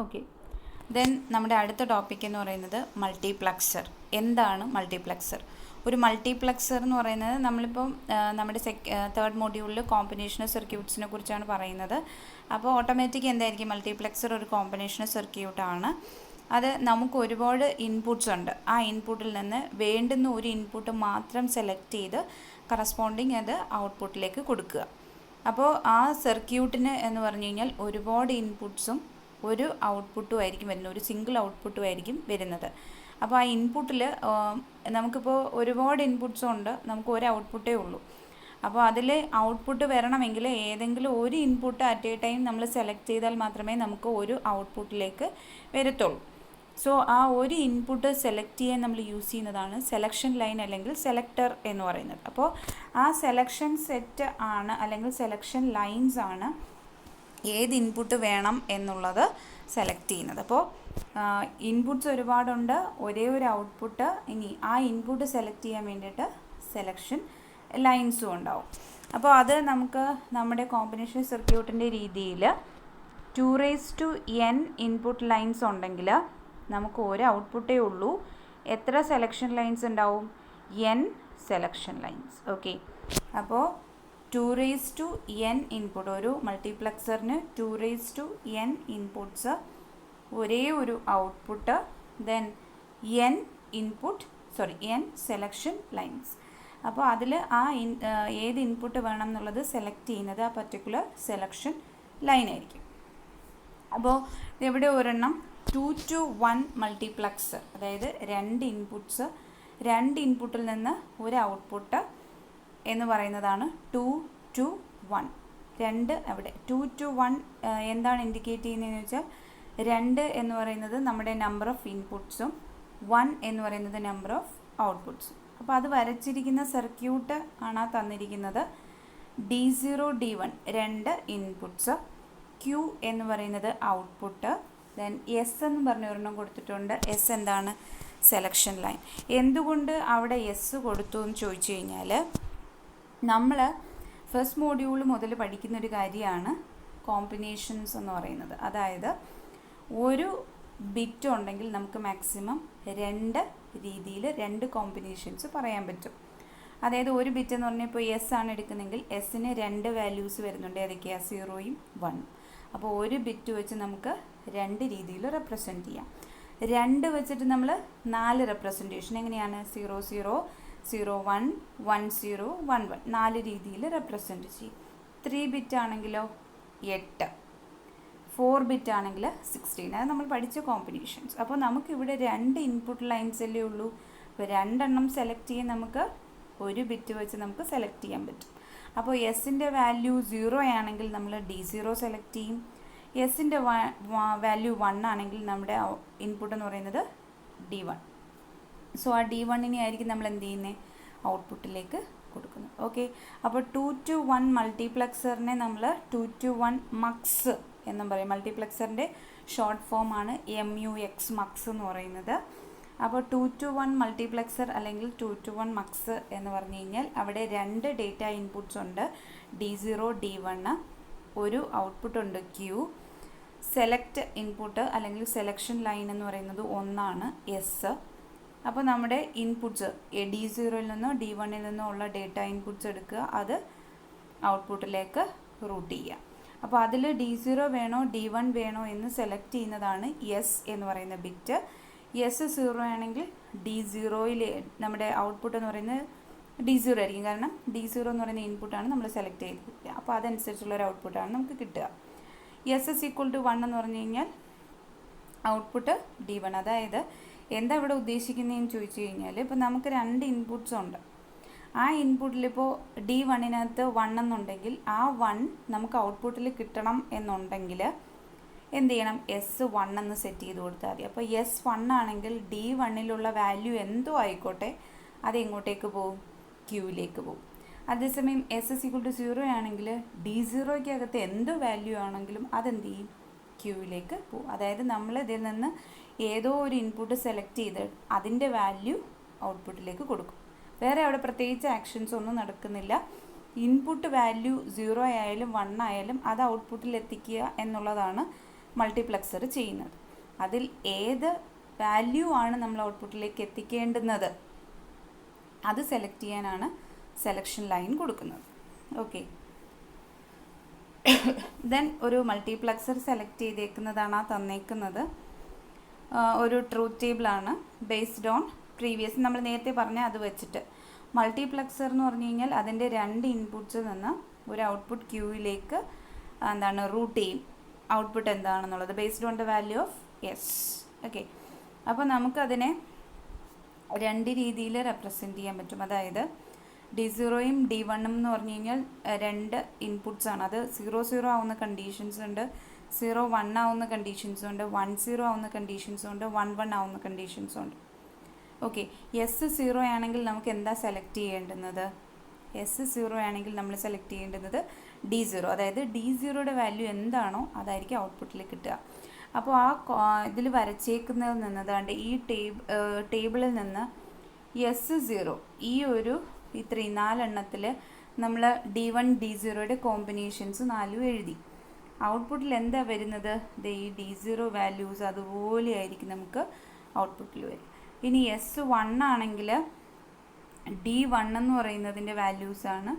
Okay. Then നമ്മുടെ അടുത്ത topic എന്ന് പറയുന്നത് മൾട്ടിപ്ലക്സർ. എന്താണ് മൾട്ടിപ്ലക്സർ? ഒരു മൾട്ടിപ്ലക്സർ എന്ന് പറയുന്നത് നമ്മളിപ്പം നമ്മുടെ തേർഡ് മൊഡ്യൂളിൽ കോമ്പിനേഷണൽ സർക്യൂട്ട്സിനെ കുറിച്ചാണ് പറയുന്നത്. അപ്പോൾ ഓട്ടോമാറ്റിക് എന്തായിരിക്കും? മൾട്ടിപ്ലക്സർ ഒരു കോമ്പിനേഷണൽ സർക്യൂട്ടാണ്. അത് നമുക്ക് ഒരുപാട് ഇൻപുട്ട്സ് ഉണ്ട്. ആ ഇൻപുട്ടിൽ നിന്ന് വേണ്ടുന്ന ഒരു ഇൻപുട്ട് മാത്രം സെലക്ട് ചെയ്ത് കറസ്പോണ്ടിങ് അത് ഔട്ട്പുട്ടിലേക്ക് കൊടുക്കുക. അപ്പോൾ ആ സർക്യൂട്ടിന് എന്ന് പറഞ്ഞു കഴിഞ്ഞാൽ ഒരുപാട് ഇൻപുട്ട്സും ഒരു ഔട്ട്പുട്ടും ആയിരിക്കും വരുന്നത്, ഒരു സിംഗിൾ ഔട്ട്പുട്ടും ആയിരിക്കും വരുന്നത്. അപ്പോൾ ആ ഇൻപുട്ടിൽ നമുക്കിപ്പോൾ ഒരുപാട് ഇൻപുട്ട്സും ഉണ്ട്, നമുക്ക് ഒരു ഔട്ട്പുട്ടേ ഉള്ളൂ. അപ്പോൾ അതിൽ ഔട്ട്പുട്ട് വരണമെങ്കിൽ ഏതെങ്കിലും ഒരു ഇൻപുട്ട് അറ്റ് എ ടൈം നമ്മൾ സെലക്ട് ചെയ്താൽ മാത്രമേ നമുക്ക് ഒരു ഔട്ട്പുട്ടിലേക്ക് വരത്തുള്ളൂ. സോ ആ ഒരു ഇൻപുട്ട് സെലക്ട് ചെയ്യാൻ നമ്മൾ യൂസ് ചെയ്യുന്നതാണ് സെലക്ഷൻ ലൈൻ അല്ലെങ്കിൽ സെലക്ടർ എന്ന് പറയുന്നത്. അപ്പോൾ ആ സെലക്ഷൻ സെറ്റ് ആണ് അല്ലെങ്കിൽ സെലക്ഷൻ ലൈൻസ് ആണ് ഏത് ഇൻപുട്ട് വേണം എന്നുള്ളത് സെലക്ട് ചെയ്യുന്നത്. അപ്പോൾ ഇൻപുട്ട്സ് ഒരുപാടുണ്ട്, ഒരേ ഒരു ഔട്ട്പുട്ട്. ഇനി ആ ഇൻപുട്ട് സെലക്ട് ചെയ്യാൻ വേണ്ടിയിട്ട് സെലക്ഷൻ ലൈൻസും ഉണ്ടാവും. അപ്പോൾ അത് നമുക്ക് നമ്മുടെ കോമ്പിനേഷൻ സർക്യൂട്ടിൻ്റെ രീതിയിൽ 2n ഇൻപുട്ട് ലൈൻസ് ഉണ്ടെങ്കിൽ നമുക്ക് ഒരു ഔട്ട്പുട്ടേ ഉള്ളൂ. എത്ര സെലക്ഷൻ ലൈൻസ് ഉണ്ടാവും? n selection lines. ഓക്കെ. അപ്പോൾ 2n ഇൻപുട്ട്, ഒരു മൾട്ടിപ്ലക്സറിന് 2n ഇൻപുട്ട്സ്, ഒരേ ഒരു output, then n selection lines. അപ്പോൾ അതിൽ ഏത് ഇൻപുട്ട് വേണം എന്നുള്ളത് സെലക്ട് ചെയ്യുന്നത് ആ പർട്ടിക്കുലർ സെലക്ഷൻ ലൈൻ ആയിരിക്കും. അപ്പോൾ ഇവിടെ ഒരെണ്ണം 2-to-1 മൾട്ടിപ്ലക്സർ, അതായത് രണ്ട് ഇൻപുട്ടിൽ നിന്ന് ഒരു ഔട്ട്പുട്ട് എന്ന് പറയുന്നതാണ് 2-to-1. അവിടെ 2-to-1 എന്താണ് ഇൻഡിക്കേറ്റ് ചെയ്യുന്നതെന്ന് വെച്ചാൽ 2 എന്ന് പറയുന്നത് നമ്മുടെ നമ്പർ ഓഫ് ഇൻപുട്ട്സും 1 എന്ന് പറയുന്നത് നമ്പർ ഓഫ് ഔട്ട്പുട്ട്സും. അപ്പോൾ അത് വരച്ചിരിക്കുന്ന സർക്യൂട്ട് ആണ് തന്നിരിക്കുന്നത്. D0 D1 രണ്ട് ഇൻപുട്ട്സ്, Q എന്ന് പറയുന്നത് ഔട്ട്പുട്ട്, ദെൻ എസ് എന്ന് പറഞ്ഞ ഒരെണ്ണം കൊടുത്തിട്ടുണ്ട്. എസ് എന്താണ്? Selection line. എന്തുകൊണ്ട് അവിടെ എസ് കൊടുത്തു എന്ന് ചോദിച്ചു കഴിഞ്ഞാൽ നമ്മൾ ഫസ്റ്റ് മോഡ്യൂൾ മുതൽ പഠിക്കുന്നൊരു കാര്യമാണ് കോമ്പിനേഷൻസ് എന്ന് പറയുന്നത്. അതായത് ഒരു ബിറ്റ് ഉണ്ടെങ്കിൽ നമുക്ക് മാക്സിമം രണ്ട് കോമ്പിനേഷൻസ് പറയാൻ പറ്റും. അതായത് ഒരു ബിറ്റ് എന്ന് പറഞ്ഞാൽ ഇപ്പോൾ എസ് ആണ് എടുക്കുന്നതെങ്കിൽ എസ്സിന് രണ്ട് വാല്യൂസ് വരുന്നുണ്ട്. ഏതൊക്കെയാണ്? 0യും 1. അപ്പോൾ ഒരു ബിറ്റ് വെച്ച് നമുക്ക് രണ്ട് രീതിയിൽ റെപ്രസെൻറ്റ് ചെയ്യാം. 2 വെച്ചിട്ട് നമ്മൾ 4 റെപ്രസെൻറ്റേഷൻ എങ്ങനെയാണ്? 0 0 0 1 1 0 1 1 4 രീതിയിൽ റെപ്രസെൻറ്റ് ചെയ്യും. 3 ബിറ്റ് ആണെങ്കിലോ 8, 4 ബിറ്റ് ആണെങ്കിൽ 16. അത് നമ്മൾ പഠിച്ച കോമ്പിനേഷൻസ്. അപ്പോൾ നമുക്കിവിടെ 2 ഇൻപുട്ട് ലൈൻസ് അല്ലേ ഉള്ളൂ. അപ്പോൾ 2 സെലക്ട് ചെയ്യാൻ നമുക്ക് ഒരു ബിറ്റ് വെച്ച് നമുക്ക് സെലക്ട് ചെയ്യാൻ പറ്റും. അപ്പോൾ എസിൻ്റെ വാല്യൂ 0 ആണെങ്കിൽ നമ്മൾ D0 സെലക്ട് ചെയ്യും. എസിൻ്റെ വാല്യൂ 1 ആണെങ്കിൽ നമ്മുടെ ഇൻപുട്ട് എന്ന് പറയുന്നത് D1. സോ ആ D1 ആയിരിക്കും നമ്മൾ എന്ത് ചെയ്യുന്നത്? ഔട്ട്പുട്ടിലേക്ക് കൊടുക്കുന്നത്. ഓക്കെ. അപ്പോൾ 2-to-1 മൾട്ടിപ്ലക്സറിനെ നമ്മൾ 2-to-1 മക്സ് എന്നും പറയും. മൾട്ടിപ്ലക്സറിൻ്റെ ഷോർട്ട് ഫോം ആണ് MUX മക്സ് എന്ന് പറയുന്നത്. അപ്പോൾ 2-to-1 മൾട്ടിപ്ലക്സർ അല്ലെങ്കിൽ 2-to-1 മക്സ് എന്ന് പറഞ്ഞു കഴിഞ്ഞാൽ അവിടെ 2 ഡേറ്റ ഇൻപുട്ട്സ് ഉണ്ട്, D0 D1. ഒരു ഔട്ട്പുട്ട് ഉണ്ട് Q. സെലക്ട് ഇൻപുട്ട് അല്ലെങ്കിൽ സെലക്ഷൻ ലൈൻ എന്ന് പറയുന്നത് 1 ആണ്, S. അപ്പോൾ നമ്മുടെ ഇൻപുട്ട്സ് D0യിൽ നിന്നോ D1ൽ നിന്നോ ഉള്ള ഡേറ്റ ഇൻപുട്ട്സ് എടുക്കുക, അത് ഔട്ട്പുട്ടിലേക്ക് റൂട്ട് ചെയ്യുക. അപ്പോൾ അതിൽ D0 വേണോ D1 വേണോ എന്ന് സെലക്ട് ചെയ്യുന്നതാണ് S എന്ന് പറയുന്ന ബിറ്റ്. S 0 ആണെങ്കിൽ D0യിൽ നമ്മുടെ ഔട്ട്പുട്ട് എന്ന് പറയുന്നത് D0 ആയിരിക്കും. കാരണം D0 എന്ന് പറയുന്ന ഇൻപുട്ടാണ് നമ്മൾ സെലക്ട് ചെയ്തിരിക്കുക. അപ്പോൾ അതനുസരിച്ചുള്ളൊരു ഔട്ട്പുട്ടാണ് നമുക്ക് കിട്ടുക. S = 1 എന്ന് പറഞ്ഞു കഴിഞ്ഞാൽ ഔട്ട്പുട്ട് D1. അതായത് എന്താ ഇവിടെ ഉദ്ദേശിക്കുന്നതെന്ന് ചോദിച്ചു കഴിഞ്ഞാൽ ഇപ്പോൾ നമുക്ക് 2 ഇൻപുട്ട്സ് ഉണ്ട്. ആ ഇൻപുട്ടിലിപ്പോൾ D1 1 എന്നുണ്ടെങ്കിൽ ആ 1 നമുക്ക് ഔട്ട്പുട്ടിൽ കിട്ടണം എന്നുണ്ടെങ്കിൽ എന്ത് ചെയ്യണം? S1 എന്ന് സെറ്റ് ചെയ്ത് കൊടുത്താൽ മതി. അപ്പോൾ S1 ആണെങ്കിൽ D1ലുള്ള വാല്യൂ എന്തോ ആയിക്കോട്ടെ അത് എങ്ങോട്ടേക്ക് പോകും? Qയിലേക്ക് പോകും. അതേസമയം S = 0 ആണെങ്കിൽ D0ക്കകത്ത് എന്ത് വാല്യൂ ആണെങ്കിലും അതെന്ത് ചെയ്യും? Qയിലേക്ക് പോകും. അതായത് നമ്മൾ ഇതിൽ നിന്ന് ഏതോ ഒരു ഇൻപുട്ട് സെലക്ട് ചെയ്ത് അതിൻ്റെ വാല്യൂ ഔട്ട്പുട്ടിലേക്ക് കൊടുക്കും. വേറെ അവിടെ പ്രത്യേകിച്ച് ആക്ഷൻസ് ഒന്നും നടക്കുന്നില്ല. ഇൻപുട്ട് വാല്യൂ 0 ആയാലും 1 ആയാലും അത് ഔട്ട്പുട്ടിൽ എത്തിക്കുക എന്നുള്ളതാണ് മൾട്ടിപ്ലക്സർ ചെയ്യുന്നത്. അതിൽ ഏത് വാല്യൂ ആണ് നമ്മൾ ഔട്ട്പുട്ടിലേക്ക് എത്തിക്കേണ്ടുന്നത് അത് സെലക്ട് ചെയ്യാനാണ് സെലക്ഷൻ ലൈൻ കൊടുക്കുന്നത്. ഓക്കെ, ദെൻ ഒരു മൾട്ടിപ്ലക്സർ സെലക്ട് ചെയ്തേക്കുന്നതാണ് ആ തന്നേക്കുന്നത്. ഒരു ട്രൂത്ത് ടേബിളാണ് ബേസ്ഡ് ഓൺ പ്രീവിയസ് നമ്മൾ നേരത്തെ പറഞ്ഞ അത് വെച്ചിട്ട്. മൾട്ടിപ്ലക്സർ എന്ന് പറഞ്ഞു കഴിഞ്ഞാൽ അതിൻ്റെ 2 ഇൻപുട്സിൽ നിന്ന് ഒരു ഔട്ട്പുട്ട് ക്യൂയിലേക്ക് റൂട്ട് ചെയ്യും ഔട്ട്പുട്ട് എന്താണെന്നുള്ളത് based on the value of S. Okay, അപ്പോൾ നമുക്കതിനെ 2 രീതിയിൽ റെപ്രസെൻറ്റ് ചെയ്യാൻ പറ്റും. അതായത് D0യും D1ഉം എന്ന് പറഞ്ഞു കഴിഞ്ഞാൽ 2 ഇൻപുട്സ് ആണ്. അത് 0 ആവുന്ന കണ്ടീഷൻസ് ഉണ്ട്, 0 ആവുന്ന കണ്ടീഷൻസും ഉണ്ട്, 10 ആവുന്ന കണ്ടീഷൻസും ഉണ്ട്, 11 ആവുന്ന കണ്ടീഷൻസും ഉണ്ട്. ഓക്കെ, S0 ആണെങ്കിൽ നമുക്ക് എന്താ സെലക്ട് ചെയ്യേണ്ടുന്നത്? S0 ആണെങ്കിൽ നമ്മൾ സെലക്ട് ചെയ്യേണ്ടുന്നത് D0. അതായത് D0യുടെ വാല്യൂ എന്താണോ അതായിരിക്കും ഔട്ട്പുട്ടിൽ കിട്ടുക. അപ്പോൾ ഇതിൽ വരച്ചേക്കുന്നതിൽ നിന്ന് അതാണ്ട് ഈ ടേബിളിൽ നിന്ന് S0 ഈ ഒരു ഇത്രയും 4 എണ്ണത്തിൽ നമ്മൾ D1 D0യുടെ കോമ്പിനേഷൻസ് 4 എഴുതി. ഔട്ട്പുട്ടിൽ എന്താ വരുന്നത്? ഈ D0 വാല്യൂസ് അതുപോലെ ആയിരിക്കും നമുക്ക് ഔട്ട്പുട്ടിൽ വരും. ഇനി S1 ആണെങ്കിൽ D1 എന്ന് പറയുന്നതിൻ്റെ വാല്യൂസാണ്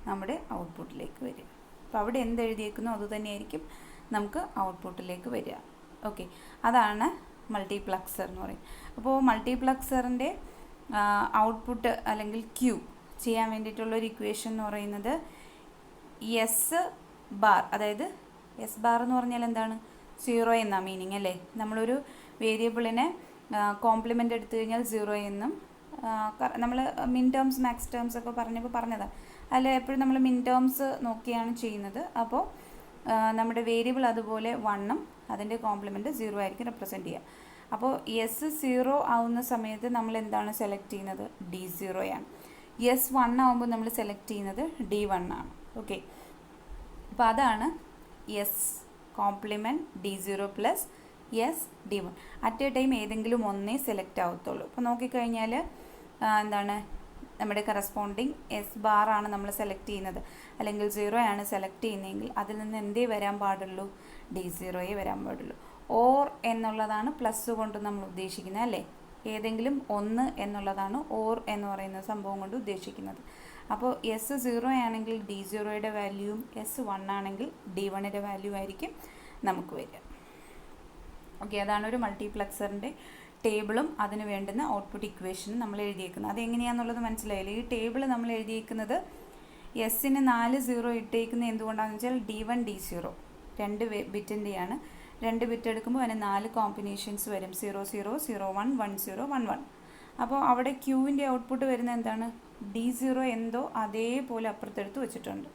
നമ്മുടെ ഔട്ട്പുട്ടിലേക്ക് വരിക. അപ്പോൾ അവിടെ എന്തെഴുതിയേക്കുന്നോ അതുതന്നെയായിരിക്കും നമുക്ക് ഔട്ട്പുട്ടിലേക്ക് വരിക. ഓക്കെ, അതാണ് മൾട്ടിപ്ലക്സർ എന്ന് പറയും. അപ്പോൾ മൾട്ടിപ്ലക്സറിൻ്റെ ഔട്ട്പുട്ട് അല്ലെങ്കിൽ ക്യൂ ചെയ്യാൻ വേണ്ടിയിട്ടുള്ളൊരു ഇക്വേഷൻ എന്ന് പറയുന്നത് എസ് ബാർ. അതായത് എസ് ബാർ എന്ന് പറഞ്ഞാൽ എന്താണ്? 0 എന്നാ മീനിങ് അല്ലേ? നമ്മളൊരു വേരിയബിളിനെ കോംപ്ലിമെൻ്റ് എടുത്തു കഴിഞ്ഞാൽ 0 എന്നും നമ്മൾ മിൻ ടേംസ് മാക്സ് ടേംസ് ഒക്കെ പറഞ്ഞതാണ്. അല്ല, എപ്പോഴും നമ്മൾ മിൻ ടേംസ് നോക്കിയാണ് ചെയ്യുന്നത്. അപ്പോൾ നമ്മുടെ വേരിയബിൾ അതുപോലെ 1ഉം അതിൻ്റെ കോംപ്ലിമെൻറ്റ് 0 ആയിരിക്കും റെപ്രസെൻറ്റ് ചെയ്യുക. അപ്പോൾ S0 ആവുന്ന സമയത്ത് നമ്മൾ എന്താണ് സെലക്ട് ചെയ്യുന്നത്? D0 ആണ്. S1 ആവുമ്പോൾ നമ്മൾ സെലക്ട് ചെയ്യുന്നത് D1 ആണ്. ഓക്കെ, അപ്പോൾ അതാണ് S compliment D0 plus S D1. At A time ഏതെങ്കിലും ഒന്നേ സെലക്ട് ആവത്തുള്ളൂ. അപ്പോൾ നോക്കിക്കഴിഞ്ഞാൽ നമ്മുടെ കറസ്പോണ്ടിങ് എസ് ബാർ ആണ് നമ്മൾ സെലക്ട് ചെയ്യുന്നത്, അല്ലെങ്കിൽ 0 ആണ് സെലക്ട് ചെയ്യുന്നതെങ്കിൽ അതിൽ നിന്ന് എന്തേ വരാൻ പാടുള്ളൂ? D0 വരാൻ പാടുള്ളൂ. ഓർ എന്നുള്ളതാണ് പ്ലസ് കൊണ്ട് നമ്മൾ ഉദ്ദേശിക്കുന്നത് അല്ലേ? ഏതെങ്കിലും 1 എന്നുള്ളതാണ് ഓർ എന്ന് പറയുന്ന സംഭവം കൊണ്ട് ഉദ്ദേശിക്കുന്നത്. അപ്പോൾ S0 ആണെങ്കിൽ D0യുടെ വാല്യൂവും S1 ആണെങ്കിൽ D1യുടെ വാല്യൂ ആയിരിക്കും നമുക്ക് വരിക. ഓക്കെ, അതാണ് ഒരു മൾട്ടിപ്ലക്സറിൻ്റെ ടേബിളും അതിന് വേണ്ടുന്ന ഔട്ട്പുട്ട് ഇക്വേഷനും നമ്മൾ എഴുതിയേക്കുന്നത്. അതെങ്ങനെയാണെന്നുള്ളത് മനസ്സിലായില്ലേ? ഈ ടേബിൾ നമ്മൾ എഴുതിയേക്കുന്നത് എസ്സിന് 4 0 ഇട്ടേക്കുന്നത് എന്തുകൊണ്ടാണെന്ന് വെച്ചാൽ D1 D0 2 ബിറ്റിൻ്റെയാണ്. 2 ബിറ്റ് എടുക്കുമ്പോൾ അതിന് 4 കോമ്പിനേഷൻസ് വരും, 0 0 0 1 1 0 1 1. അപ്പോൾ അവിടെ ക്യൂവിൻ്റെ ഔട്ട്പുട്ട് വരുന്നത് എന്താണ്? D0 എന്തോ അതേപോലെ അപ്പുറത്തെടുത്ത് വെച്ചിട്ടുണ്ട്.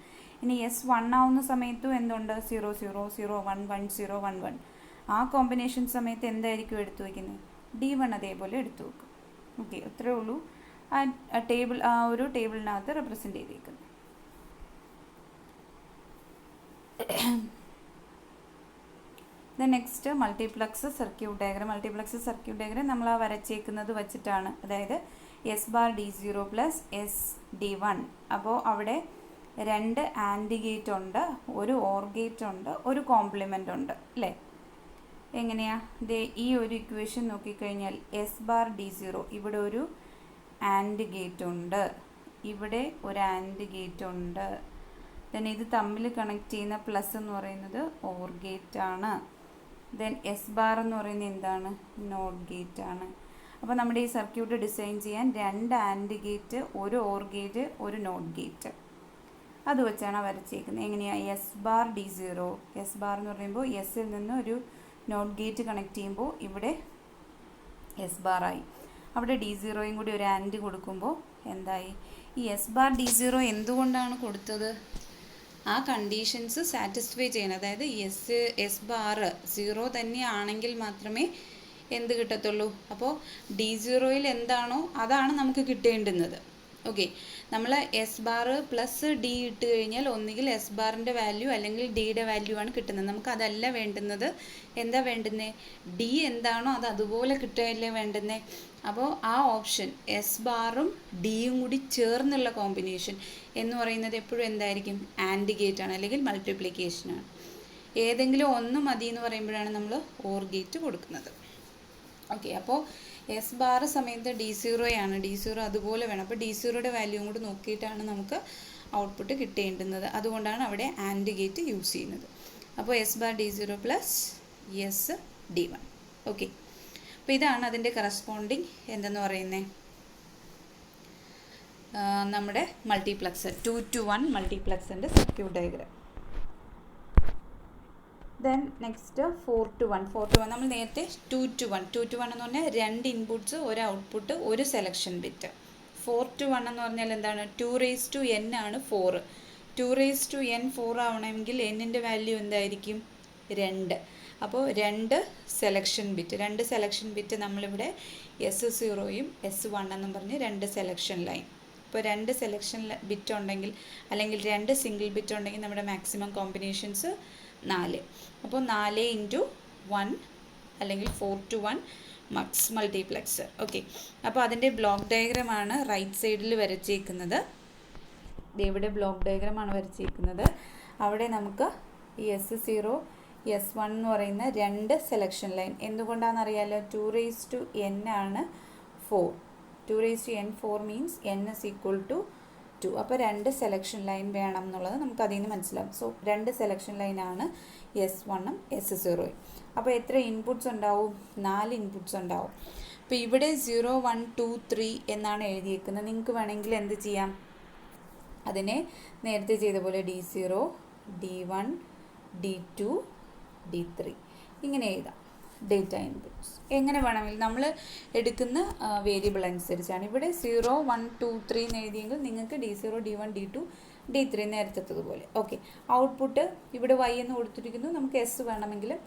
ഇനി S1 ആവുന്ന സമയത്തും എന്തുണ്ട്? 0 0 0 1 1 0 1 1. ആ കോമ്പിനേഷൻ സമയത്ത് എന്തായിരിക്കും എടുത്തു വയ്ക്കുന്നത്? D1 അതേപോലെ എടുത്തു വെക്കും. ഓക്കെ, അത്രേ ഉള്ളൂ ആ ഒരു ടേബിളിനകത്ത് റെപ്രസെൻറ്റ് ചെയ്തേക്കുന്നത്. Next multiplex circuit diagram. Multiplex circuit diagram നമ്മൾ ആ വരച്ചേക്കുന്നത് വെച്ചിട്ടാണ്. അതായത് S bar D0 plus S D1. അപ്പോൾ അവിടെ 2 ആൻഡ് ഗേറ്റ് ഉണ്ട്, ഒരു ഓർ ഗേറ്റ് ഉണ്ട്, ഒരു കോംപ്ലിമെൻ്റ് ഉണ്ട് അല്ലേ? എങ്ങനെയാ? ഈ ഒരു ഇക്വേഷൻ നോക്കിക്കഴിഞ്ഞാൽ എസ് ബാർ D0 ഇവിടെ ഒരു ആൻഡ് ഗേറ്റ് ഉണ്ട്, ഇവിടെ ഒരു ആൻഡ് ഗേറ്റ് ഉണ്ട്. ദെൻ ഇത് തമ്മിൽ കണക്ട് ചെയ്യുന്ന പ്ലസ് എന്ന് പറയുന്നത് ഓർ ഗേറ്റ് ആണ്. ദെൻ എസ് ബാർ എന്ന് പറയുന്നത് എന്താണ്? നോട്ട് ഗേറ്റ് ആണ്. അപ്പോൾ നമ്മുടെ ഈ സർക്യൂട്ട് ഡിസൈൻ ചെയ്യാൻ 2 ആൻഡ് ഗേറ്റ്, ഒരു ഓർ ഗേറ്റ്, ഒരു നോട്ട് ഗേറ്റ്, അത് വെച്ചാണ് വരച്ചേക്കുന്നത്. എങ്ങനെയാണ്? S bar D0. S bar എന്ന് പറയുമ്പോൾ എസ്സിൽ നിന്ന് ഒരു നോട്ട് ഗേറ്റ് കണക്ട് ചെയ്യുമ്പോൾ ഇവിടെ എസ് ബാർ ആയി. അവിടെ D0യും കൂടി ഒരു ആൻഡ് കൊടുക്കുമ്പോൾ എന്തായി? ഈ എസ് ബാർ D0 എന്തുകൊണ്ടാണ് കൊടുത്തത്? ആ കണ്ടീഷൻസ് സാറ്റിസ്ഫൈ ചെയ്യണം. അതായത് എസ് ബാർ 0 തന്നെയാണെങ്കിൽ മാത്രമേ എന്ത് കിട്ടത്തുള്ളൂ? അപ്പോൾ D0യിൽ എന്താണോ അതാണ് നമുക്ക് കിട്ടേണ്ടുന്നത്. ഓക്കെ, നമ്മൾ എസ് ബാർ പ്ലസ് ഡി ഇട്ട് കഴിഞ്ഞാൽ ഒന്നുകിൽ എസ് ബാറിൻ്റെ വാല്യൂ അല്ലെങ്കിൽ ഡിയുടെ വാല്യൂ ആണ് കിട്ടുന്നത്. നമുക്ക് അതല്ല വേണ്ടുന്നത്. എന്താ വേണ്ടുന്നത്? ഡി എന്താണോ അത് അതുപോലെ കിട്ടുകയല്ലേ വേണ്ടുന്നത്. അപ്പോൾ ആ ഓപ്ഷൻ എസ് ബാറും ഡിയും കൂടി ചേർന്നുള്ള കോമ്പിനേഷൻ എന്ന് പറയുന്നത് എപ്പോഴും എന്തായിരിക്കും? ആൻഡ് ഗേറ്റ് ആണ്, അല്ലെങ്കിൽ മൾട്ടിപ്ലിക്കേഷനാണ്. ഏതെങ്കിലും ഒന്ന് മതി എന്ന് പറയുമ്പോഴാണ് നമ്മൾ ഓർ ഗേറ്റ് കൊടുക്കുന്നത്. ഓക്കെ, അപ്പോൾ എസ് ബാർ സമയത്ത് D0 ആണ്, D0 അതുപോലെ വേണം. അപ്പോൾ D0യുടെ വാല്യൂവും കൂടി നോക്കിയിട്ടാണ് നമുക്ക് ഔട്ട്പുട്ട് കിട്ടേണ്ടുന്നത്. അതുകൊണ്ടാണ് അവിടെ ആൻഡ് ഗേറ്റ് യൂസ് ചെയ്യുന്നത്. അപ്പോൾ S bar D0 plus S D1. Okay, അപ്പോൾ ഇതാണ് അതിൻ്റെ കറസ്പോണ്ടിങ് എന്തെന്ന് പറയുന്നത്, നമ്മുടെ മൾട്ടിപ്ലക്സർ 2 to 1 മൾട്ടിപ്ലക്സറിൻ്റെ circuit diagram. Then next 4 to 1 നമ്മൾ നേരത്തെ 2 to 1 എന്ന് പറഞ്ഞാൽ 2 ഇൻപുട്ട്സ് ഒരു ഔട്ട്പുട്ട് ഒരു സെലക്ഷൻ ബിറ്റ്. 4 to 1 എന്ന് പറഞ്ഞാൽ എന്താണ്, 2n ആണ് 4. 2n 4 ആവണമെങ്കിൽ n-ൻ്റെ വാല്യൂ എന്തായിരിക്കും 2. അപ്പോൾ 2 സെലക്ഷൻ ബിറ്റ് നമ്മളിവിടെ S0യും S1 എന്നും പറഞ്ഞ് 2 സെലക്ഷൻ ലൈൻ. ഇപ്പോൾ 2 സെലക്ഷൻ ബിറ്റ് ഉണ്ടെങ്കിൽ അല്ലെങ്കിൽ 2 സിംഗിൾ ബിറ്റ് ഉണ്ടെങ്കിൽ നമ്മുടെ മാക്സിമം കോമ്പിനേഷൻസ് 4. അപ്പോൾ 4 × 1 അല്ലെങ്കിൽ 4 to 1 മക്സ് മൾട്ടിപ്ലക്സർ. ഓക്കെ, അപ്പോൾ അതിൻ്റെ ബ്ലോക്ക് ഡയഗ്രമാണ് റൈറ്റ് സൈഡിൽ വരച്ചേക്കുന്നത്. ഇവിടെ ബ്ലോക്ക് ഡയഗ്രമാണ് വരച്ചേക്കുന്നത്. അവിടെ നമുക്ക് ഈ S0 S1 എന്ന് പറയുന്ന 2 സെലക്ഷൻ ലൈൻ. എന്തുകൊണ്ടാണെന്നറിയാലോ, 2n ആണ് 4. 2n 4 means n is equal to 2. അപ്പോൾ 2 സെലക്ഷൻ ലൈൻ വേണം എന്നുള്ളത് നമുക്ക് അതിൽ നിന്ന് മനസ്സിലാവും. സോ 2 സെലക്ഷൻ ലൈനാണ് S1ഉം S0യും. അപ്പോൾ എത്ര ഇൻപുട്ട്സ് ഉണ്ടാവും, 4 ഇൻപുട്ട്സ് ഉണ്ടാവും. അപ്പോൾ ഇവിടെ 0 1 2 3 എന്നാണ് എഴുതിയേക്കുന്നത്. നിങ്ങൾക്ക് വേണമെങ്കിൽ എന്ത് ചെയ്യാം, അതിനെ നേരത്തെ ചെയ്ത പോലെ D0 D1 D2 D3 ഇങ്ങനെ എഴുതാം. ഡേറ്റ ഇൻപുട്ട്സ് എങ്ങനെ വേണമെങ്കിലും നമ്മൾ എടുക്കുന്ന വേരിയബിൾ അനുസരിച്ചാണ്. ഇവിടെ 0 1 2 3 എന്ന് എഴുതിയെങ്കിൽ നിങ്ങൾക്ക് D0 D1 D2 D3 നേരത്തതുപോലെ. ഓക്കെ, ഔട്ട്പുട്ട് ഇവിടെ Y എന്ന് കൊടുത്തിരിക്കുന്നു. നമുക്ക് S വേണമെങ്കിലും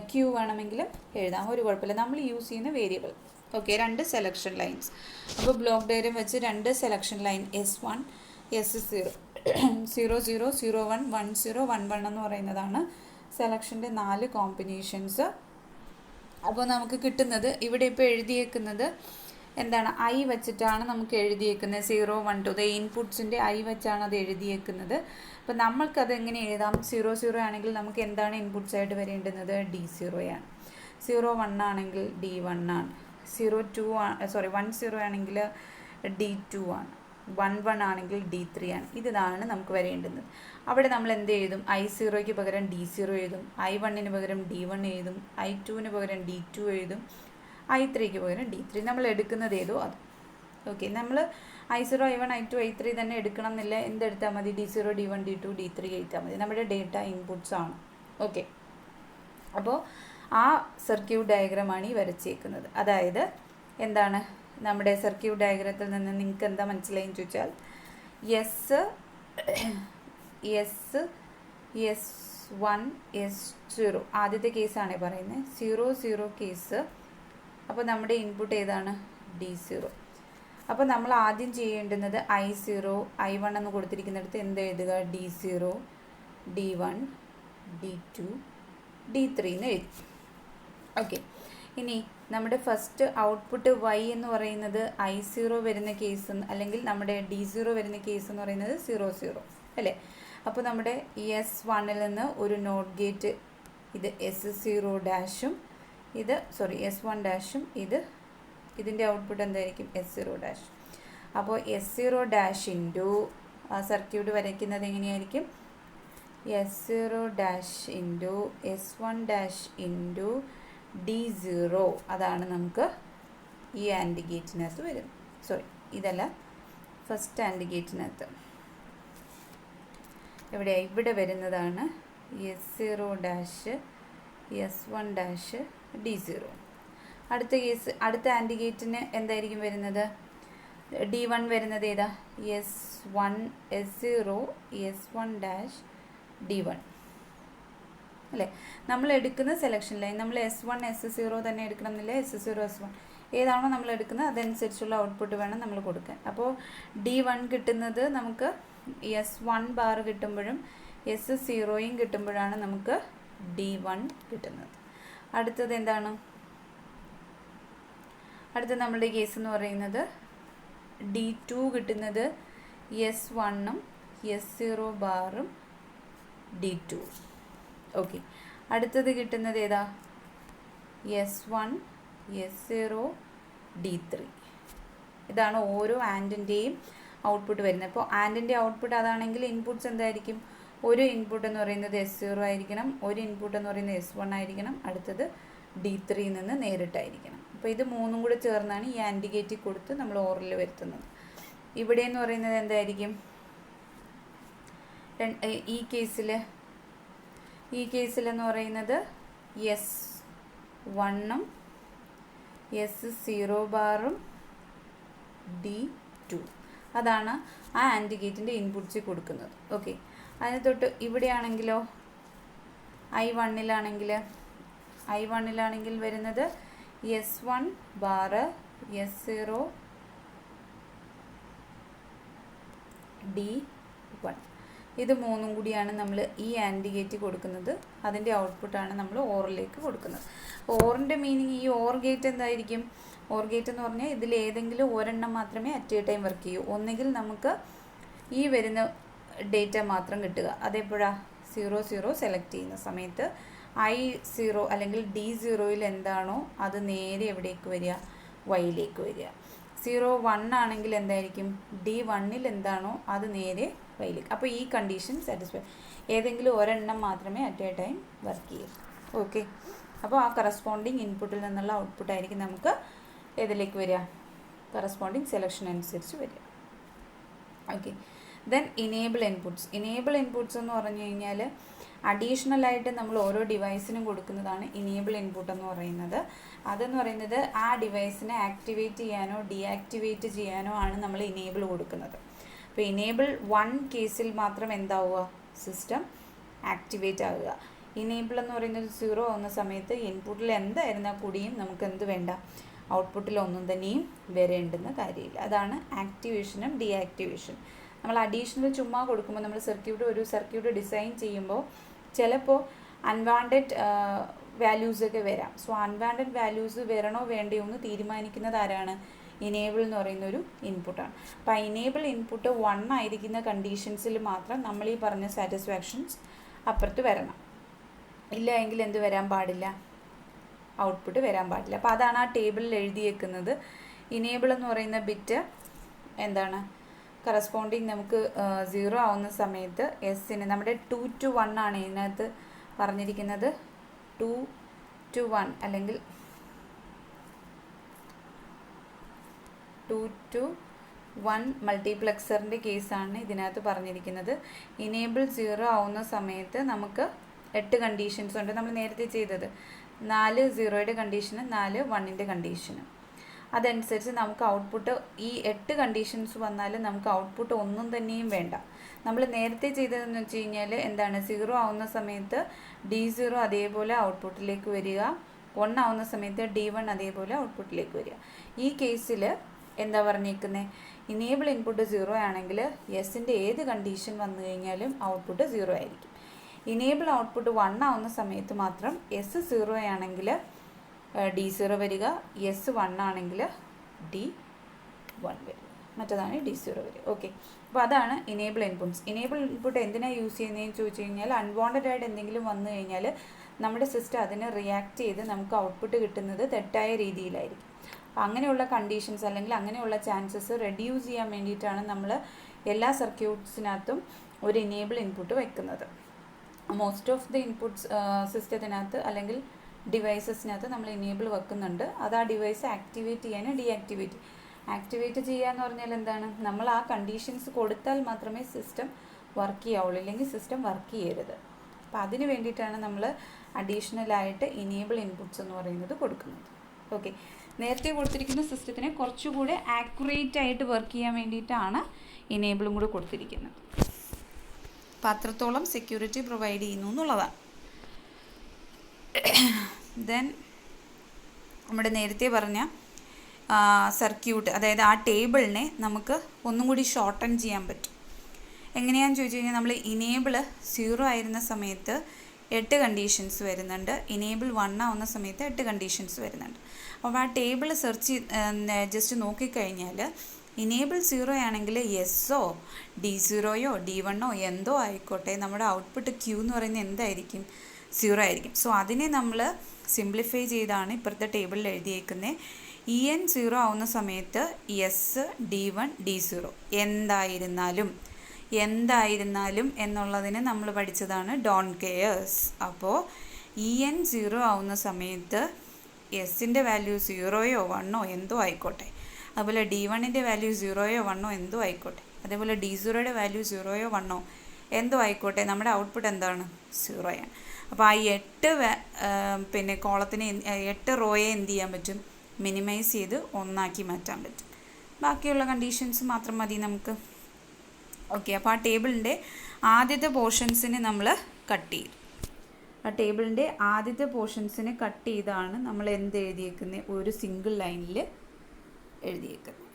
Q വേണമെങ്കിലും എഴുതാം, ഒരു കുഴപ്പമില്ല. നമ്മൾ യൂസ് ചെയ്യുന്ന വേരിയബിൾ. Okay, 2 selection lines. അപ്പോൾ ബ്ലോക്ക് ഡയഗ്രം വെച്ച് 2 സെലക്ഷൻ ലൈൻ S1 S0 0 0 0 1 1 0 1 1 എന്ന് പറയുന്നതാണ് സെലക്ഷൻ്റെ 4 കോമ്പിനേഷൻസ്. അപ്പോൾ നമുക്ക് കിട്ടുന്നത് ഇവിടെ ഇപ്പോൾ എഴുതിയേക്കുന്നത് എന്താണ്, I വെച്ചിട്ടാണ് നമുക്ക് എഴുതിയേക്കുന്നത്. 0 1 2 ഇൻപുട്ട്സിൻ്റെ I വെച്ചാണ് അത് എഴുതിയേക്കുന്നത്. അപ്പോൾ നമ്മൾക്കത് എങ്ങനെ എഴുതാം, 0 0 ആണെങ്കിൽ നമുക്ക് എന്താണ് ഇൻപുട്ട്സ് ആയിട്ട് വരേണ്ടുന്നത്, D0 ആണ്. 0 1 ആണെങ്കിൽ D1 ആണ്. 1 0 ആണെങ്കിൽ D2 ആണ്. 1 1 ആണെങ്കിൽ D3 ആണ്. ഇതാണ് നമുക്ക് വരേണ്ടുന്നത്. അവിടെ നമ്മൾ എന്ത് എഴുതും, I0യ്ക്ക് പകരം D0 എഴുതും, I1ന് പകരം D1 എഴുതും, I2ന് പകരം D2 എഴുതും, I3ക്ക് പകരം D3. നമ്മൾ എടുക്കുന്നത് ഏതോ അത്. ഓക്കെ, നമ്മൾ I0 I1 I2 I3 തന്നെ എടുക്കണം എന്നില്ല. എന്തെടുത്താൽ മതി, D0 D1 D2 D3 എഴുതാൽ മതി. നമ്മുടെ ഡേറ്റ ഇൻപുട്ട്സ് ആണ്. ഓക്കെ, അപ്പോൾ ആ സർക്യൂട്ട് ഡയഗ്രമാണ് ഈ വരച്ചേക്കുന്നത്. അതായത് എന്താണ്, നമ്മുടെ സർക്യൂട്ട് ഡയഗ്രത്തിൽ നിന്ന് നിങ്ങൾക്ക് എന്താ മനസ്സിലായെന്ന് ചോദിച്ചാൽ S1 S0 ആദ്യത്തെ കേസാണ് പറയുന്നത്. 0 0 കേസ്. അപ്പോൾ നമ്മുടെ ഇൻപുട്ട് ഏതാണ്, D0. അപ്പോൾ നമ്മൾ ആദ്യം ചെയ്യേണ്ടുന്നത് I0 I1 എന്ന് കൊടുത്തിരിക്കുന്നിടത്ത് എന്ത് എഴുതുക, D0 D1 D2 D3 എന്ന് എഴുതി. ഓക്കെ, ഇനി നമ്മുടെ ഫസ്റ്റ് ഔട്ട്പുട്ട് Y എന്ന് പറയുന്നത് I0 വരുന്ന കേസ് അല്ലെങ്കിൽ നമ്മുടെ D0 വരുന്ന കേസ് എന്ന് പറയുന്നത് 0 0 അല്ലേ. അപ്പോൾ നമ്മുടെ S1ൽ നിന്ന് ഒരു നോട്ട് ഗേറ്റ്, ഇത് S0 ഡാഷും ഇത് S1 ഡാഷും ഇതിൻ്റെ ഔട്ട്പുട്ട് എന്തായിരിക്കും, S0 ഡാഷ്. അപ്പോൾ S0 ഡാഷ് ഇൻറ്റു സർക്യൂട്ട് വരയ്ക്കുന്നത് എങ്ങനെയായിരിക്കും, S0 dash into S1 dash into D0. അതാണ് നമുക്ക് ഈ ആൻഡ് ഗേറ്റിനകത്ത് വരും. ഇതല്ല, ഫസ്റ്റ് ആൻഡ് ഗേറ്റിനകത്ത് ഇവിടെ വരുന്നതാണ് S0 dash S1 dash D0. അടുത്ത കേസ്, അടുത്ത ആൻഡ് ഗേറ്റിന് എന്തായിരിക്കും വരുന്നത്, D1 വരുന്നത് ഏതാ, S1 S0 S1 dash D1 അല്ലേ. നമ്മൾ എടുക്കുന്ന സെലക്ഷൻ ലൈൻ നമ്മൾ S1 S0 തന്നെ എടുക്കണം എന്നില്ല, S0 S1 ഏതാണോ നമ്മൾ എടുക്കുന്നത് അതനുസരിച്ചുള്ള ഔട്ട്പുട്ട് വേണം നമ്മൾ കൊടുക്കാൻ. അപ്പോൾ D1 കിട്ടുന്നത് നമുക്ക് S1 ബാർ കിട്ടുമ്പോഴും S0യും കിട്ടുമ്പോഴാണ് നമുക്ക് D1 കിട്ടുന്നത്. അടുത്തത് എന്താണ്, അടുത്ത നമ്മളുടെ കേസ് എന്ന് പറയുന്നത് D2 കിട്ടുന്നത് S1ഉം S0 ബാറും D2. ഓക്കെ, അടുത്തത് കിട്ടുന്നത് ഏതാ? S1 S0 D3. ഇതാണ് ഓരോ ആൻഡിൻ്റെയും ഔട്ട്പുട്ട് വരുന്നത്. അപ്പോൾ ആൻഡിൻ്റെ ഔട്ട്പുട്ട് അതാണെങ്കിൽ ഇൻപുട്ട്സ് എന്തായിരിക്കും? ഒരു ഇൻപുട്ട് എന്ന് പറയുന്നത് S0 ആയിരിക്കണം, ഒരു ഇൻപുട്ട് എന്ന് പറയുന്നത് S1 ആയിരിക്കണം, അടുത്തത് D3 നിന്ന് നേരിട്ടായിരിക്കണം. അപ്പോൾ ഇത് മൂന്നും കൂടെ ചേർന്നാണ് ഈ ആൻഡ് ഗേറ്റിൽ കൊടുത്ത് നമ്മൾ ഓറിൽ വരുത്തുന്നത്. ഇവിടെ എന്ന് പറയുന്നത് എന്തായിരിക്കും? ഈ കേസിലെന്ന് പറയുന്നത് S1ഉം S0 ബാറും D2 അതാണ് ആ ആൻഡ് ഗേറ്റിൻ്റെ ഇൻപുട്ട്സിൽ കൊടുക്കുന്നത്. ഓക്കെ, അതിന് തൊട്ട് ഇവിടെയാണെങ്കിലോ I1ലാണെങ്കിൽ വരുന്നത് S1 ബാറ് S0 D1. ഇത് മൂന്നും കൂടിയാണ് നമ്മൾ ഈ ആൻഡ് ഗേറ്റ് കൊടുക്കുന്നത്. അതിൻ്റെ ഔട്ട്പുട്ടാണ് നമ്മൾ ഓറിലേക്ക് കൊടുക്കുന്നത്. ഓറിൻ്റെ മീനിങ്, ഈ ഓർ ഗേറ്റ് എന്തായിരിക്കും? ഓർ ഗേറ്റ് എന്ന് പറഞ്ഞാൽ ഇതിൽ ഏതെങ്കിലും ഒരെണ്ണം മാത്രമേ അറ്റ് എ ടൈം വർക്ക് ചെയ്യൂ. ഒന്നുകിൽ നമുക്ക് ഈ വരുന്ന ഡേറ്റ മാത്രം കിട്ടുക, അതെപ്പോഴാണ്? 00 സെലക്ട് ചെയ്യുന്ന സമയത്ത് I0 അല്ലെങ്കിൽ D0യിൽ എന്താണോ അത് നേരെ എവിടേക്ക് വരിക? വൈയിലേക്ക് വരിക. 01 ആണെങ്കിൽ എന്തായിരിക്കും? D1ൽ എന്താണോ അത് നേരെ വൈയിലേക്ക്. അപ്പോൾ ഈ കണ്ടീഷൻ സാറ്റിസ്ഫൈ, ഏതെങ്കിലും ഒരെണ്ണം മാത്രമേ അറ്റ് എ ടൈം വർക്ക് ചെയ്യൂ. ഓക്കെ, അപ്പോൾ ആ കറസ്പോണ്ടിങ് ഇൻപുട്ടിൽ നിന്നുള്ള ഔട്ട്പുട്ടായിരിക്കും നമുക്ക് ഏതിലേക്ക് വരിക? കറസ്പോണ്ടിങ് സെലക്ഷൻ അനുസരിച്ച് വരിക. ഓക്കെ, ദെൻ ഇനേബിൾ ഇൻപുട്ട്സ് എന്ന് പറഞ്ഞു കഴിഞ്ഞാൽ അഡീഷണലായിട്ട് നമ്മൾ ഓരോ ഡിവൈസിനും കൊടുക്കുന്നതാണ് ഇനേബിൾ ഇൻപുട്ട് എന്ന് പറയുന്നത്. അതെന്ന് പറയുന്നത് ആ ഡിവൈസിനെ ആക്ടിവേറ്റ് ചെയ്യാനോ ഡീആക്ടിവേറ്റ് ചെയ്യാനോ ആണ് നമ്മൾ ഇനേബിൾ കൊടുക്കുന്നത്. അപ്പോൾ ഇനേബിൾ 1 കേസിൽ മാത്രം എന്താവുക? സിസ്റ്റം ആക്ടിവേറ്റ് ആവുക. ഇനേബിൾ എന്ന് പറയുന്നത് 0 ആവുന്ന സമയത്ത് ഇൻപുട്ടിൽ എന്തായിരുന്നാൽ കൂടിയും നമുക്ക് എന്ത് വേണ്ട? ഔട്ട്പുട്ടിൽ ഒന്നും തന്നെയും വരേണ്ടുന്ന കാര്യമില്ല. അതാണ് ആക്ടിവേഷനും ഡീആക്ടിവേഷനും. നമ്മൾ അഡീഷണൽ ചുമ്മാ കൊടുക്കുമ്പോൾ നമ്മൾ ഒരു സർക്യൂട്ട് ഡിസൈൻ ചെയ്യുമ്പോൾ ചിലപ്പോൾ അൺവാണ്ടഡ് വാല്യൂസൊക്കെ വരാം. സോ അൺവാണ്ടഡ് വാല്യൂസ് വരണോ വേണ്ടയോ എന്ന് തീരുമാനിക്കുന്നത് ആരാണ്? ഇനേബിൾ എന്ന് പറയുന്ന ഒരു ഇൻപുട്ടാണ്. അപ്പോൾ ആ ഇനേബിൾ ഇൻപുട്ട് 1 ആയിരിക്കുന്ന കണ്ടീഷൻസിൽ മാത്രം നമ്മൾ ഈ പറഞ്ഞ സാറ്റിസ്ഫാക്ഷൻസ് അപ്പുറത്ത് വരണം. ഇല്ല എങ്കിൽ എന്ത് വരാൻ പാടില്ല? ഔട്ട്പുട്ട് വരാൻ പാടില്ല. അപ്പോൾ അതാണ് ആ ടേബിളിൽ എഴുതിയേക്കുന്നത്. ഇനേബിൾ എന്ന് പറയുന്ന ബിറ്റ് എന്താണ്? കറസ്പോണ്ടിങ് നമുക്ക് 0 ആവുന്ന സമയത്ത് എസ്സിന് നമ്മുടെ 2 to 1 ആണ് ഇതിനകത്ത് പറഞ്ഞിരിക്കുന്നത്. 2 to 1 അല്ലെങ്കിൽ 2 to 1 മൾട്ടിപ്ലക്സറിൻ്റെ കേസാണ് ഇതിനകത്ത് പറഞ്ഞിരിക്കുന്നത്. ഇനേബിൾ 0 ആവുന്ന സമയത്ത് നമുക്ക് 8 കണ്ടീഷൻസ് ഉണ്ട്. നമ്മൾ നേരത്തെ ചെയ്തത് 4 0യുടെ കണ്ടീഷന്, 4 1ൻ്റെ കണ്ടീഷന്. അതനുസരിച്ച് നമുക്ക് ഔട്ട്പുട്ട് ഈ 8 കണ്ടീഷൻസ് വന്നാൽ നമുക്ക് ഔട്ട്പുട്ട് ഒന്നും തന്നെയും വേണ്ട. നമ്മൾ നേരത്തെ ചെയ്തതെന്ന് വെച്ച് കഴിഞ്ഞാൽ എന്താണ്? 0 ആവുന്ന സമയത്ത് D0 അതേപോലെ ഔട്ട്പുട്ടിലേക്ക് വരിക, 1 ആവുന്ന സമയത്ത് D1 അതേപോലെ ഔട്ട്പുട്ടിലേക്ക് വരിക. ഈ കേസിൽ എന്താ പറഞ്ഞേക്കുന്നത്? ഇനേബിൾ ഇൻപുട്ട് 0 ആണെങ്കിൽ എസിൻ്റെ ഏത് കണ്ടീഷൻ വന്നു കഴിഞ്ഞാലും ഔട്ട്പുട്ട് 0 ആയിരിക്കും. ഇനേബിൾ ഔട്ട്പുട്ട് 1 ആവുന്ന സമയത്ത് മാത്രം S0 ആണെങ്കിൽ D0 വരിക, S1 ആണെങ്കിൽ D1 വരിക, മറ്റേതാണ് D0 വരിക. ഓക്കെ, അപ്പോൾ അതാണ് ഇനേബിൾ ഇൻപുട്ട്സ്. ഇനേബിൾ ഇൻപുട്ട് എന്തിനാണ് യൂസ് ചെയ്യുന്നതെന്ന് ചോദിച്ചു കഴിഞ്ഞാൽ അൺവാണ്ടഡ് ആയിട്ട് എന്തെങ്കിലും വന്നു കഴിഞ്ഞാൽ നമ്മുടെ സിസ്റ്റം അതിനെ റിയാക്ട് ചെയ്ത് നമുക്ക് ഔട്ട്പുട്ട് കിട്ടുന്നത് തെറ്റായ രീതിയിലായിരിക്കും. അപ്പോൾ അങ്ങനെയുള്ള കണ്ടീഷൻസ് അല്ലെങ്കിൽ അങ്ങനെയുള്ള ചാൻസസ് റെഡ്യൂസ് ചെയ്യാൻ വേണ്ടിയിട്ടാണ് നമ്മൾ എല്ലാ സർക്യൂട്ട്സിനകത്തും ഒരു ഇനേബിൾ ഇൻപുട്ട് വയ്ക്കുന്നത്. മോസ്റ്റ് ഓഫ് ദി ഇൻപുട്ട്സ് സിസ്റ്റത്തിനകത്ത് അല്ലെങ്കിൽ ഡിവൈസസിനകത്ത് നമ്മൾ ഇനേബിൾ വെക്കുന്നുണ്ട്. അത് ആ ഡിവൈസ് ആക്ടിവേറ്റ് ചെയ്യാനും ആക്ടിവേറ്റ് ചെയ്യുക എന്ന് പറഞ്ഞാൽ എന്താണ്? നമ്മൾ ആ കണ്ടീഷൻസ് കൊടുത്താൽ മാത്രമേ സിസ്റ്റം വർക്ക് ചെയ്യാവുള്ളൂ, ഇല്ലെങ്കിൽ സിസ്റ്റം വർക്ക് ചെയ്യരുത്. അപ്പോൾ അതിന് വേണ്ടിയിട്ടാണ് നമ്മൾ അഡീഷണലായിട്ട് ഇനേബിൾ ഇൻപുട്ട്സ് എന്ന് പറയുന്നത് കൊടുക്കുന്നത്. ഓക്കെ, നേരത്തെ കൊടുത്തിരിക്കുന്ന സിസ്റ്റത്തിനെ കുറച്ചുകൂടെ ആക്യുറേറ്റ് ആയിട്ട് വർക്ക് ചെയ്യാൻ വേണ്ടിയിട്ടാണ് ഇനേബിളും കൂടെ കൊടുത്തിരിക്കുന്നത്. അപ്പോൾ അത്രത്തോളം സെക്യൂരിറ്റി പ്രൊവൈഡ് ചെയ്യുന്നു എന്നുള്ളതാണ്. ദെൻ നമ്മുടെ നേരത്തെ പറഞ്ഞ സർക്യൂട്ട്, അതായത് ആ ടേബിളിനെ നമുക്ക് ഒന്നും കൂടി ഷോർട്ടൺ ചെയ്യാൻ പറ്റും. എങ്ങനെയാണെന്ന് ചോദിച്ചു കഴിഞ്ഞാൽ നമ്മൾ ഇനേബിൾ 0 ആയിരുന്ന സമയത്ത് 8 കണ്ടീഷൻസ് വരുന്നുണ്ട്, ഇനേബിൾ 1 ആവുന്ന സമയത്ത് 8 കണ്ടീഷൻസ് വരുന്നുണ്ട്. അപ്പോൾ ആ ടേബിൾ സെർച്ച് ജസ്റ്റ് നോക്കിക്കഴിഞ്ഞാൽ ഇനേബിൾ 0 ആണെങ്കിൽ എസ്സോ D0യോ D1ഓ എന്തോ ആയിക്കോട്ടെ, നമ്മുടെ ഔട്ട്പുട്ട് Q എന്ന് പറയുന്നത് എന്തായിരിക്കും? 0 ആയിരിക്കും. സോ അതിനെ നമ്മൾ സിംപ്ലിഫൈ ചെയ്താണ് ഇപ്പുറത്തെ ടേബിളിൽ എഴുതിയേക്കുന്നത്. en 0 ആവുന്ന സമയത്ത് എസ് D1 D0 എന്തായിരുന്നാലും എന്നുള്ളതിന് നമ്മൾ പഠിച്ചതാണ് ഡോണ്ട് കെയേഴ്സ്. അപ്പോൾ en 0 ആവുന്ന സമയത്ത് എസിൻ്റെ വാല്യൂ 0യോ 1ഓ എന്തോ ആയിക്കോട്ടെ, അതുപോലെ D1ൻ്റെ വാല്യൂ 0യോ 1ഓ എന്തോ ആയിക്കോട്ടെ, അതേപോലെ D0യുടെ വാല്യൂ 0യോ 1ഓ എന്തോ ആയിക്കോട്ടെ, നമ്മുടെ ഔട്ട്പുട്ട് എന്താണ്? 0 ആണ്. അപ്പോൾ ആ 8 കോളത്തിനെ 8 റോയെ എന്ത് ചെയ്യാൻ പറ്റും? മിനിമൈസ് ചെയ്ത് 1 ആക്കി മാറ്റാൻ പറ്റും. ബാക്കിയുള്ള കണ്ടീഷൻസ് മാത്രം മതി നമുക്ക്. ഓക്കെ, അപ്പോൾ ആ ടേബിളിൻ്റെ ആദ്യത്തെ പോർഷൻസിനെ നമ്മൾ കട്ട് ചെയ്തു. ആ ടേബിളിൻ്റെ ആദ്യത്തെ പോർഷൻസിനെ കട്ട് ചെയ്താണ് നമ്മൾ എന്ത് എഴുതിയേക്കുന്നത്? ഒരു സിംഗിൾ ലൈനിൽ എഴുതിയേക്കുന്നത്.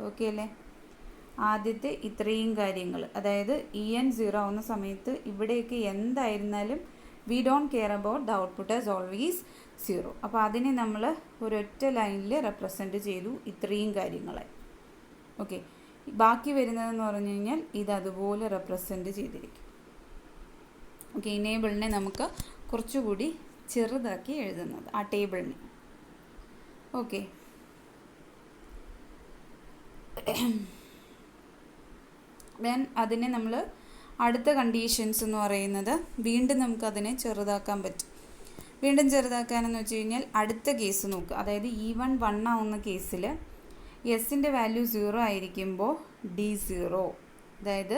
ഓക്കെ അല്ലേ? ആദ്യത്തെ ഇത്രയും കാര്യങ്ങൾ, അതായത് en 0 ആവുന്ന സമയത്ത് ഇവിടെയൊക്കെ എന്തായിരുന്നാലും we don't care about the output as always 0. അപ്പോൾ അതിനെ നമ്മൾ ഒരൊറ്റ ലൈനിൽ റെപ്രസെൻറ്റ് ചെയ്തു ഇത്രയും കാര്യങ്ങളെ. ഓക്കെ, ബാക്കി വരുന്നതെന്ന് പറഞ്ഞു കഴിഞ്ഞാൽ ഇത് അതുപോലെ റെപ്രസെൻറ്റ് ചെയ്തിരിക്കും. ഓക്കെ, ഇനേബിളിനെ നമുക്ക് കുറച്ചുകൂടി ചെറുതാക്കി എഴുതുന്നത് ആ ടേബിളിനെ. ഓക്കെ, ദെൻ അതിനെ നമ്മൾ അടുത്ത കണ്ടീഷൻസ് എന്ന് പറയുന്നത് വീണ്ടും നമുക്കതിനെ ചെറുതാക്കാൻ പറ്റും. വീണ്ടും ചെറുതാക്കാനെന്ന് വെച്ച് കഴിഞ്ഞാൽ അടുത്ത കേസ് നോക്കുക. അതായത് E1 1 ആവുന്ന കേസിൽ എസിൻ്റെ വാല്യൂ 0 ആയിരിക്കുമ്പോൾ D0, അതായത്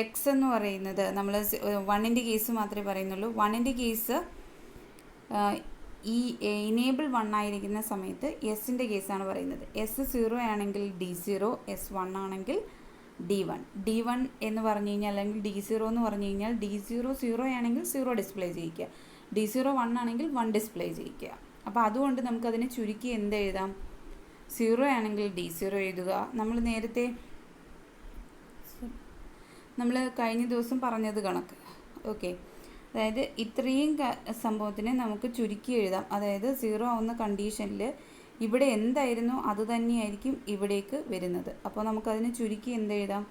എക്സ് എന്ന് പറയുന്നത് നമ്മൾ 1ൻ്റെ കേസ് മാത്രമേ പറയുന്നുള്ളൂ. 1ൻ്റെ കേസ് ഈ ഇനേബിൾ 1 ആയിരിക്കുന്ന സമയത്ത് എസിൻ്റെ കേസാണ് പറയുന്നത്. എസ് 0 ആണെങ്കിൽ D0, എസ് 1 ആണെങ്കിൽ D1. D1 എന്ന് പറഞ്ഞു കഴിഞ്ഞാൽ അല്ലെങ്കിൽ D0 എന്ന് പറഞ്ഞു കഴിഞ്ഞാൽ D0 0 ആണെങ്കിൽ 0 ഡിസ്പ്ലേ ചെയ്യിക്കുക, D0 1 ആണെങ്കിൽ 1 ഡിസ്പ്ലേ ചെയ്യിക്കുക. അപ്പോൾ അതുകൊണ്ട് നമുക്കതിനെ ചുരുക്കി എന്ത് എഴുതാം? 0 ആണെങ്കിൽ D0 എഴുതുക. നമ്മൾ കഴിഞ്ഞ ദിവസം പറഞ്ഞത് കണക്ക്. ഓക്കെ, അതായത് ഇത്രയും സംഭവത്തിനെ നമുക്ക് ചുരുക്കി എഴുതാം. അതായത് 0 ആവുന്ന കണ്ടീഷനിൽ ഇവിടെ എന്തായിരുന്നോ അത് തന്നെയായിരിക്കും ഇവിടേക്ക് വരുന്നത്. അപ്പോൾ നമുക്കതിനെ ചുരുക്കി എന്ത് എഴുതാം?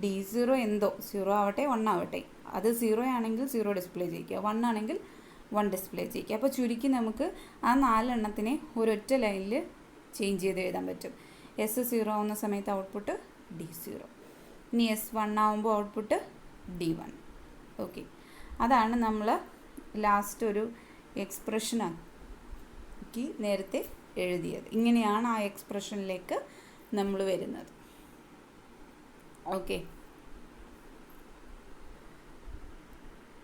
D0 എന്തോ 0 ആവട്ടെ 1 ആവട്ടെ, അത് 0 ആണെങ്കിൽ 0 ഡിസ്പ്ലേ ചെയ്യിക്കുക, 1 ആണെങ്കിൽ 1 ഡിസ്പ്ലേ ചെയ്യിക്കുക. അപ്പോൾ ചുരുക്കി നമുക്ക് ആ 4 എണ്ണത്തിനെ ഒരൊറ്റ ലൈനിൽ ചേഞ്ച് ചെയ്ത് എഴുതാൻ പറ്റും. എസ് 0 ആവുന്ന സമയത്ത് ഔട്ട്പുട്ട് D0, ഇനി എസ് 1 ആവുമ്പോൾ ഔട്ട്പുട്ട് D1. ഓക്കെ, അതാണ് നമ്മൾ ലാസ്റ്റ് ഒരു എക്സ്പ്രഷനാക്കി നേരത്തെ എഴുതിയത്. ഇങ്ങനെയാണ് ആ എക്സ്പ്രഷനിലേക്ക് നമ്മൾ വരുന്നത്. ഓക്കെ.